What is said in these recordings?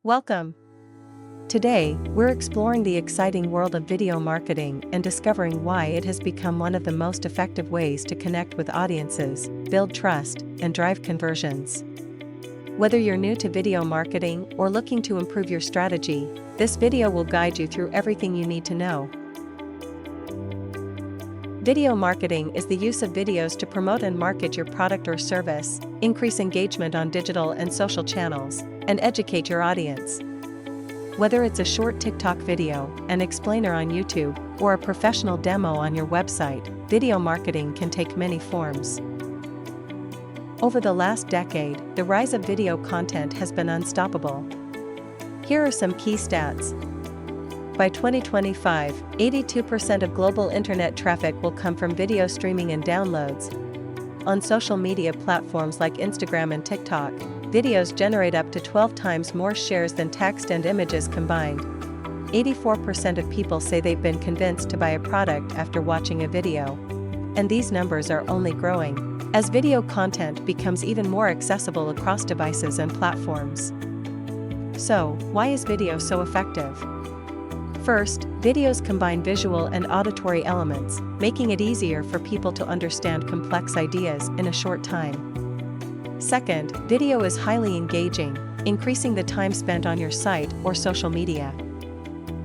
Welcome! Today, we're exploring the exciting world of video marketing and discovering why it has become one of the most effective ways to connect with audiences, build trust, and drive conversions. Whether you're new to video marketing or looking to improve your strategy, this video will guide you through everything you need to know. Video marketing is the use of videos to promote and market your product or service, increase engagement on digital and social channels, and educate your audience. Whether it's a short TikTok video, an explainer on YouTube, or a professional demo on your website, video marketing can take many forms. Over the last decade, the rise of video content has been unstoppable. Here are some key stats. By 2025, 82% of global internet traffic will come from video streaming and downloads. On social media platforms like Instagram and TikTok, videos generate up to 12 times more shares than text and images combined. 84% of people say they've been convinced to buy a product after watching a video. And these numbers are only growing as video content becomes even more accessible across devices and platforms. So, why is video so effective? First, videos combine visual and auditory elements, making it easier for people to understand complex ideas in a short time. Second, video is highly engaging, increasing the time spent on your site or social media.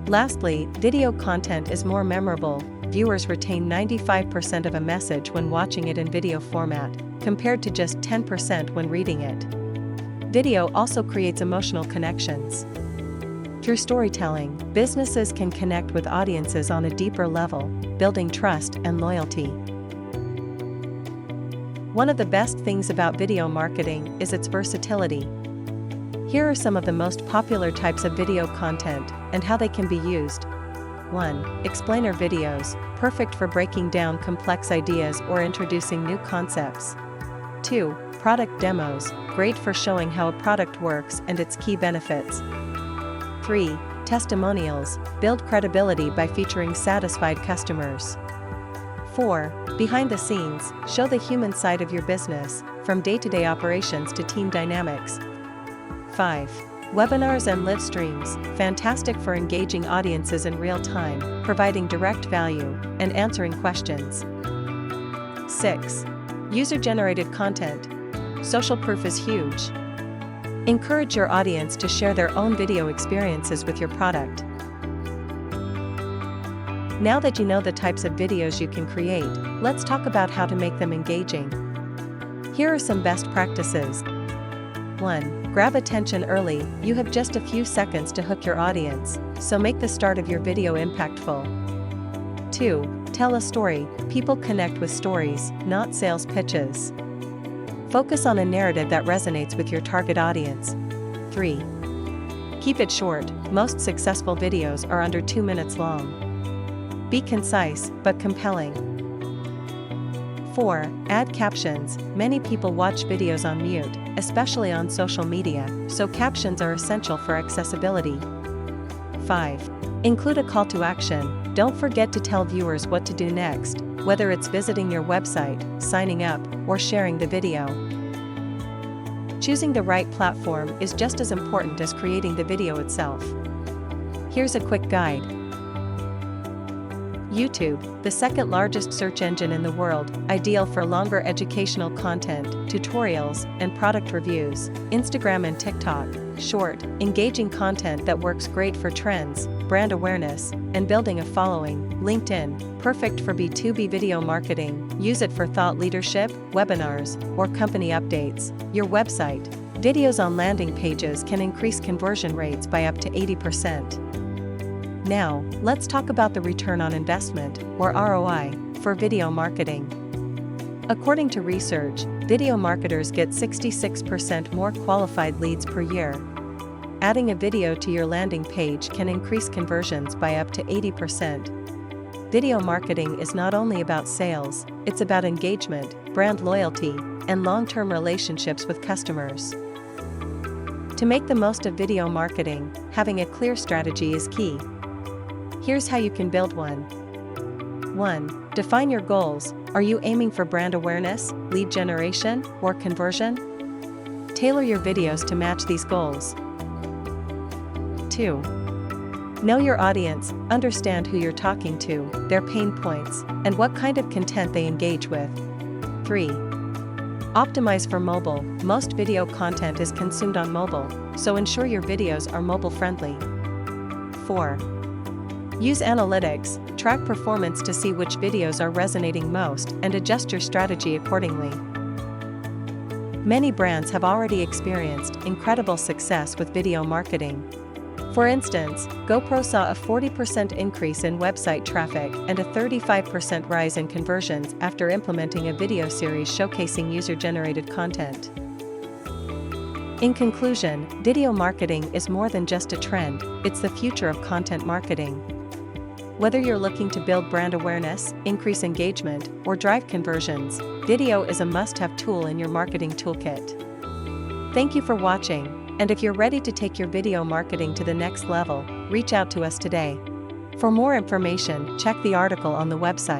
Lastly, video content is more memorable. Viewers retain 95% of a message when watching it in video format, compared to just 10% when reading it. Video also creates emotional connections. Through storytelling, businesses can connect with audiences on a deeper level, building trust and loyalty. One of the best things about video marketing is its versatility. Here are some of the most popular types of video content and how they can be used. 1. Explainer videos, perfect for breaking down complex ideas or introducing new concepts. 2. Product demos, great for showing how a product works and its key benefits. 3. Testimonials, build credibility by featuring satisfied customers. 4. Behind the scenes, show the human side of your business, from day-to-day operations to team dynamics. 5. Webinars and live streams, fantastic for engaging audiences in real time, providing direct value, and answering questions. 6. User-generated content. Social proof is huge. Encourage your audience to share their own video experiences with your product. Now that you know the types of videos you can create, let's talk about how to make them engaging. Here are some best practices. 1. Grab attention early. You have just a few seconds to hook your audience, so make the start of your video impactful. 2. Tell a story. People connect with stories, not sales pitches. Focus on a narrative that resonates with your target audience. 3. Keep it short. Most successful videos are under 2 minutes long. Be concise, but compelling. 4. Add captions. Many people watch videos on mute, especially on social media, so captions are essential for accessibility. 5. Include a call to action. Don't forget to tell viewers what to do next, whether it's visiting your website, signing up, or sharing the video. Choosing the right platform is just as important as creating the video itself. Here's a quick guide. YouTube, the second largest search engine in the world, ideal for longer educational content, tutorials, and product reviews. Instagram and TikTok, short, engaging content that works great for trends, brand awareness, and building a following. LinkedIn, perfect for B2B video marketing. Use it for thought leadership, webinars, or company updates. Your website, videos on landing pages can increase conversion rates by up to 80%. Now, let's talk about the return on investment, or ROI, for video marketing. According to research, video marketers get 66% more qualified leads per year. Adding a video to your landing page can increase conversions by up to 80%. Video marketing is not only about sales, it's about engagement, brand loyalty, and long-term relationships with customers. To make the most of video marketing, having a clear strategy is key. Here's how you can build one. 1. Define your goals. Are you aiming for brand awareness, lead generation, or conversion? Tailor your videos to match these goals. 2. Know your audience, understand who you're talking to, their pain points, and what kind of content they engage with. 3. Optimize for mobile. Most video content is consumed on mobile, so ensure your videos are mobile friendly. 4. Use analytics, track performance to see which videos are resonating most and adjust your strategy accordingly. Many brands have already experienced incredible success with video marketing. For instance, GoPro saw a 40% increase in website traffic and a 35% rise in conversions after implementing a video series showcasing user-generated content. In conclusion, video marketing is more than just a trend, it's the future of content marketing. Whether you're looking to build brand awareness, increase engagement, or drive conversions, video is a must-have tool in your marketing toolkit. Thank you for watching, and if you're ready to take your video marketing to the next level, reach out to us today. For more information, check the article on the website.